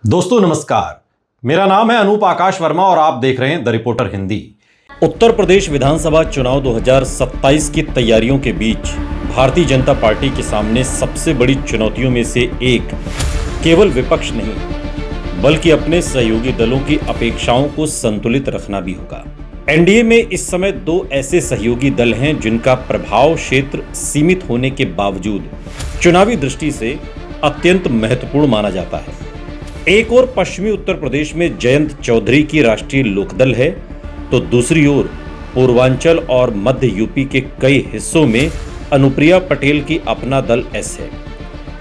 दोस्तों नमस्कार, मेरा नाम है अनूप आकाश वर्मा और आप देख रहे हैं द रिपोर्टर हिंदी। उत्तर प्रदेश विधानसभा चुनाव 2027 की तैयारियों के बीच भारतीय जनता पार्टी के सामने सबसे बड़ी चुनौतियों में से एक केवल विपक्ष नहीं बल्कि अपने सहयोगी दलों की अपेक्षाओं को संतुलित रखना भी होगा। एनडीए में इस समय दो ऐसे सहयोगी दल हैं जिनका प्रभाव क्षेत्र सीमित होने के बावजूद चुनावी दृष्टि से अत्यंत महत्वपूर्ण माना जाता है। एक ओर पश्चिमी उत्तर प्रदेश में जयंत चौधरी की राष्ट्रीय लोकदल है, तो दूसरी ओर पूर्वांचल और मध्य यूपी के कई हिस्सों में अनुप्रिया पटेल की अपना दल एस है।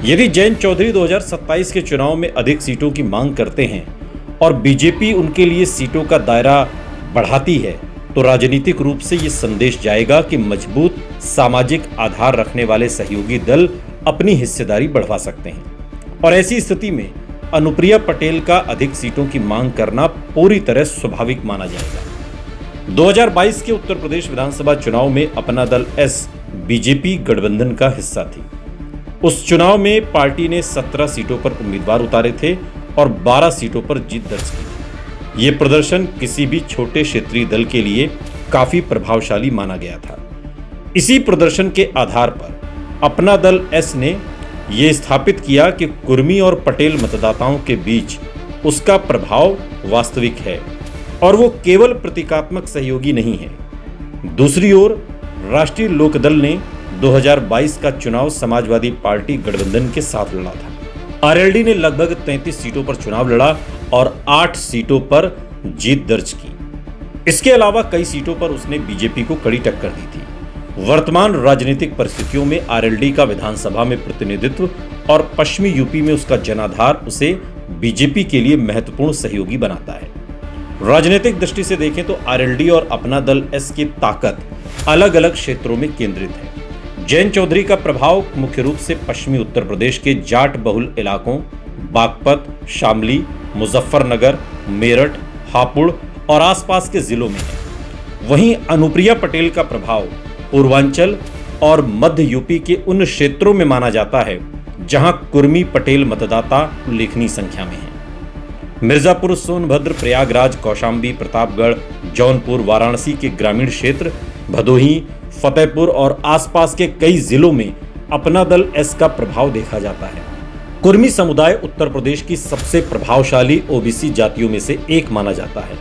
यदि जयंत चौधरी 2027 के चुनाव में अधिक सीटों की मांग करते हैं और बीजेपी उनके लिए सीटों का दायरा बढ़ाती है, तो राजनीतिक रूप से ये संदेश जाएगा कि मजबूत सामाजिक आधार रखने वाले सहयोगी दल अपनी हिस्सेदारी बढ़वा सकते हैं और ऐसी स्थिति में अनुप्रिया पटेल का अधिक सीटों की मांग करना पूरी तरह स्वाभाविक माना जाएगा। 2022 के उत्तर प्रदेश विधानसभा चुनाव में अपना दल एस बीजेपी गठबंधन का हिस्सा थी। उस चुनाव में पार्टी ने 17 सीटों पर उम्मीदवार उतारे थे और 12 सीटों पर जीत दर्ज की थी। ये प्रदर्शन किसी भी छोटे क्षेत्रीय दल के लिए काफी प्रभावशाली माना गया था। इसी प्रदर्शन के आधार पर अपना दल एस ने ये स्थापित किया कि कुर्मी और पटेल मतदाताओं के बीच उसका प्रभाव वास्तविक है और वो केवल प्रतीकात्मक सहयोगी नहीं है। दूसरी ओर राष्ट्रीय लोकदल ने 2022 का चुनाव समाजवादी पार्टी गठबंधन के साथ लड़ा था। आरएलडी ने लगभग 33 सीटों पर चुनाव लड़ा और 8 सीटों पर जीत दर्ज की। इसके अलावा कई सीटों पर उसने बीजेपी को कड़ी टक्कर दी थी। वर्तमान राजनीतिक परिस्थितियों में आरएलडी का विधानसभा में प्रतिनिधित्व और पश्चिमी यूपी में उसका जनाधार उसे बीजेपी के लिए महत्वपूर्ण सहयोगी बनाता है। राजनीतिक दृष्टि से देखें तो आरएलडी और अपना दल एस की ताकत अलग अलग क्षेत्रों में केंद्रित है। जयंत चौधरी का प्रभाव मुख्य रूप से पश्चिमी उत्तर प्रदेश के जाट बहुल इलाकों बागपत, शामली, मुजफ्फरनगर, मेरठ, हापुड़ और आसपास के जिलों में है। वहीं अनुप्रिया पटेल का प्रभाव पूर्वांचल और मध्य यूपी के उन क्षेत्रों में माना जाता है जहां कुर्मी पटेल मतदाता उल्लेखनीय संख्या में हैं। मिर्जापुर, सोनभद्र, प्रयागराज, कौशाम्बी, प्रतापगढ़, जौनपुर, वाराणसी के ग्रामीण क्षेत्र, भदोही, फतेहपुर और आसपास के कई जिलों में अपना दल एस का प्रभाव देखा जाता है। कुर्मी समुदाय उत्तर प्रदेश की सबसे प्रभावशाली ओबीसी जातियों में से एक माना जाता है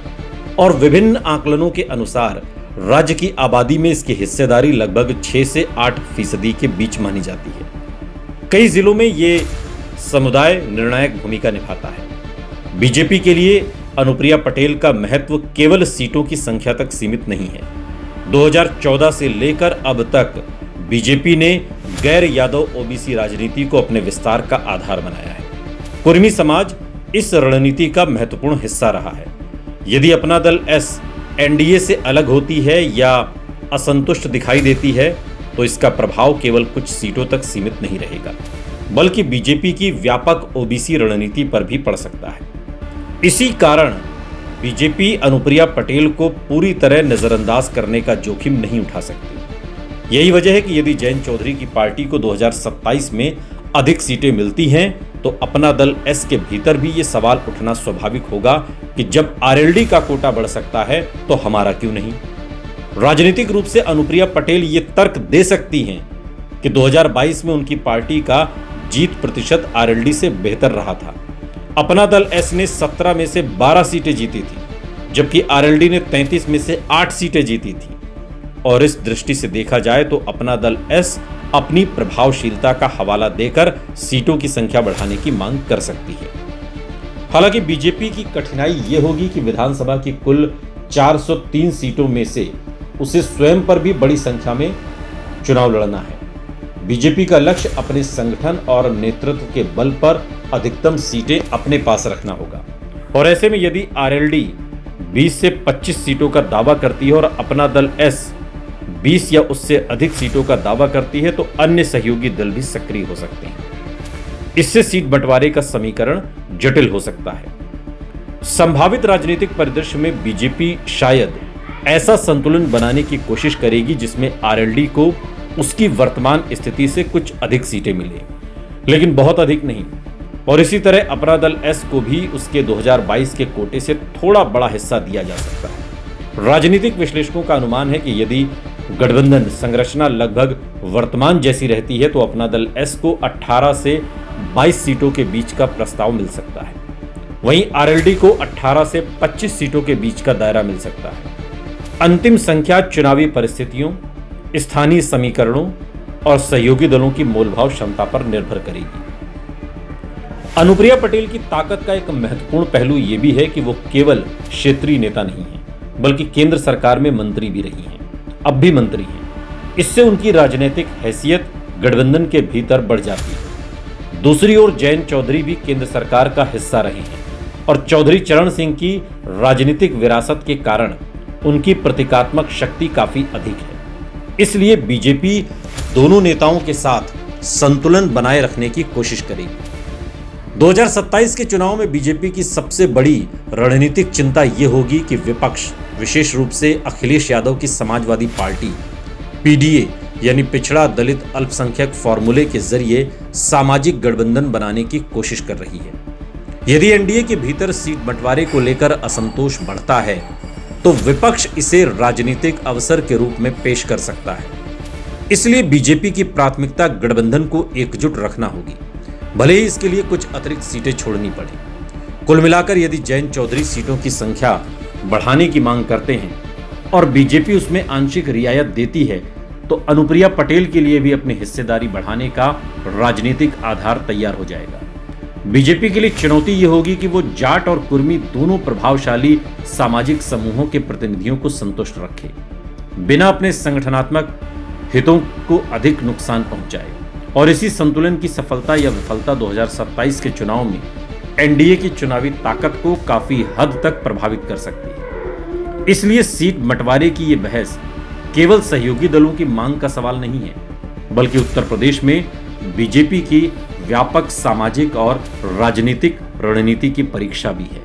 और विभिन्न आकलनों के अनुसार राज्य की आबादी में इसकी हिस्सेदारी लगभग 6 से 8% के बीच मानी जाती है। कई जिलों में ये समुदाय निर्णायक भूमिका निभाता है। बीजेपी के लिए अनुप्रिया पटेल का महत्व केवल सीटों की संख्या तक सीमित नहीं है। 2014 से लेकर अब तक बीजेपी ने गैर यादव ओबीसी राजनीति को अपने विस्तार का आधार बनाया है। कुर्मी समाज इस रणनीति का महत्वपूर्ण हिस्सा रहा है। यदि अपना दल एस एनडीए से अलग होती है या असंतुष्ट दिखाई देती है, तो इसका प्रभाव केवल कुछ सीटों तक सीमित नहीं रहेगा, बल्कि बीजेपी की व्यापक ओबीसी रणनीति पर भी पड़ सकता है। इसी कारण बीजेपी अनुप्रिया पटेल को पूरी तरह नजरअंदाज करने का जोखिम नहीं उठा सकती। यही वजह है कि यदि जयंत चौधरी की पार्टी को 2027 में अधिक सीटें मिलती हैं, तो अपना दल एस के भीतर भी ये सवाल उठना स्वाभाविक होगा कि जब आरएलडी का कोटा बढ़ सकता है तो हमारा क्यों नहीं। राजनीतिक रूप से अनुप्रिया पटेल ये तर्क दे सकती हैं कि 2022 में उनकी पार्टी का जीत प्रतिशत आरएलडी से बेहतर रहा था। अपना दल एस ने 17 में से 12 सीटें जीती थी, जबकि आरएलडी ने 33 में से 8 सीटें जीती थी। और इस दृष्टि से देखा जाए तो अपना दल एस अपनी प्रभावशीलता का हवाला देकर सीटों की संख्या बढ़ाने की मांग कर सकती है। हालांकि बीजेपी की कठिनाई ये होगी कि विधानसभा की कुल 403 सीटों में से उसे स्वयं पर भी बड़ी संख्या में चुनाव लड़ना है। बीजेपी का लक्ष्य अपने संगठन और नेतृत्व के बल पर अधिकतम सीटें अपने पास रखना होगा और ऐसे में यदि आरएलडी 20 से 25 सीटों का दावा करती है और अपना दल एस 20 या उससे अधिक सीटों का दावा करती है, तो अन्य सहयोगी दल भी सक्रिय हो सकते हैं। इससे सीट बंटवारे का समीकरण जटिल हो सकता है। संभावित राजनीतिक परिदृश्य में बीजेपी शायद ऐसा संतुलन बनाने की कोशिश करेगी जिसमें आरएलडी को उसकी वर्तमान स्थिति से कुछ अधिक सीटें मिले, लेकिन बहुत अधिक नहीं। और इसी तरह अपना दल एस को भी उसके 2022 के कोटे से थोड़ा बड़ा हिस्सा दिया जा सकता है। राजनीतिक विश्लेषकों का अनुमान है कि यदि गठबंधन संरचना लगभग वर्तमान जैसी रहती है तो अपना दल एस को 18 से 22 सीटों के बीच का प्रस्ताव मिल सकता है। वहीं आरएलडी को 18 से 25 सीटों के बीच का दायरा मिल सकता है। अंतिम संख्या चुनावी परिस्थितियों, स्थानीय समीकरणों और सहयोगी दलों की मोलभाव क्षमता पर निर्भर करेगी। अनुप्रिया पटेल की ताकत का एक महत्वपूर्ण पहलू यह भी है कि वो केवल क्षेत्रीय नेता नहीं है, बल्कि केंद्र सरकार में मंत्री भी रही हैं, अब भी मंत्री हैं। इससे उनकी राजनीतिक हैसियत गठबंधन के भीतर बढ़ जाती है। दूसरी ओर जयंत चौधरी भी केंद्र सरकार का हिस्सा रहे हैं और चौधरी चरण सिंह की राजनीतिक विरासत के कारण उनकी प्रतीकात्मक शक्ति काफी अधिक है। इसलिए बीजेपी दोनों नेताओं के साथ संतुलन बनाए रखने की कोशिश करेगी। 2027 के चुनाव में बीजेपी की सबसे बड़ी रणनीतिक चिंता ये होगी कि विपक्ष, विशेष रूप से अखिलेश यादव की समाजवादी पार्टी पीडीए यानी पिछड़ा दलित अल्पसंख्यक फॉर्मूले के जरिए सामाजिक गठबंधन बनाने की कोशिश कर रही है। यदि एनडीए के भीतर सीट बंटवारे को लेकर असंतोष बढ़ता है तो विपक्ष इसे राजनीतिक अवसर के रूप में पेश कर सकता है। इसलिए बीजेपी की प्राथमिकता गठबंधन को एकजुट रखना होगी, भले ही इसके लिए कुछ अतिरिक्त सीटें छोड़नी पड़े। कुल मिलाकर यदि जयंत चौधरी सीटों की संख्या बढ़ाने की मांग करते हैं और बीजेपी उसमें आंशिक रियायत देती है तो अनुप्रिया पटेल के लिए भी अपनी हिस्सेदारी बढ़ाने का राजनीतिक आधार तैयार हो जाएगा। बीजेपी के लिए चुनौती यह होगी कि वो जाट और कुर्मी दोनों प्रभावशाली सामाजिक समूहों के प्रतिनिधियों को संतुष्ट रखे, बिना अपने संगठनात्मक हितों को अधिक नुकसान पहुंचाए। और इसी संतुलन की सफलता या विफलता 2027 के चुनाव में एनडीए की चुनावी ताकत को काफी हद तक प्रभावित कर सकती है। इसलिए सीट बंटवारे की ये बहस केवल सहयोगी दलों की मांग का सवाल नहीं है, बल्कि उत्तर प्रदेश में बीजेपी की व्यापक सामाजिक और राजनीतिक रणनीति की परीक्षा भी है।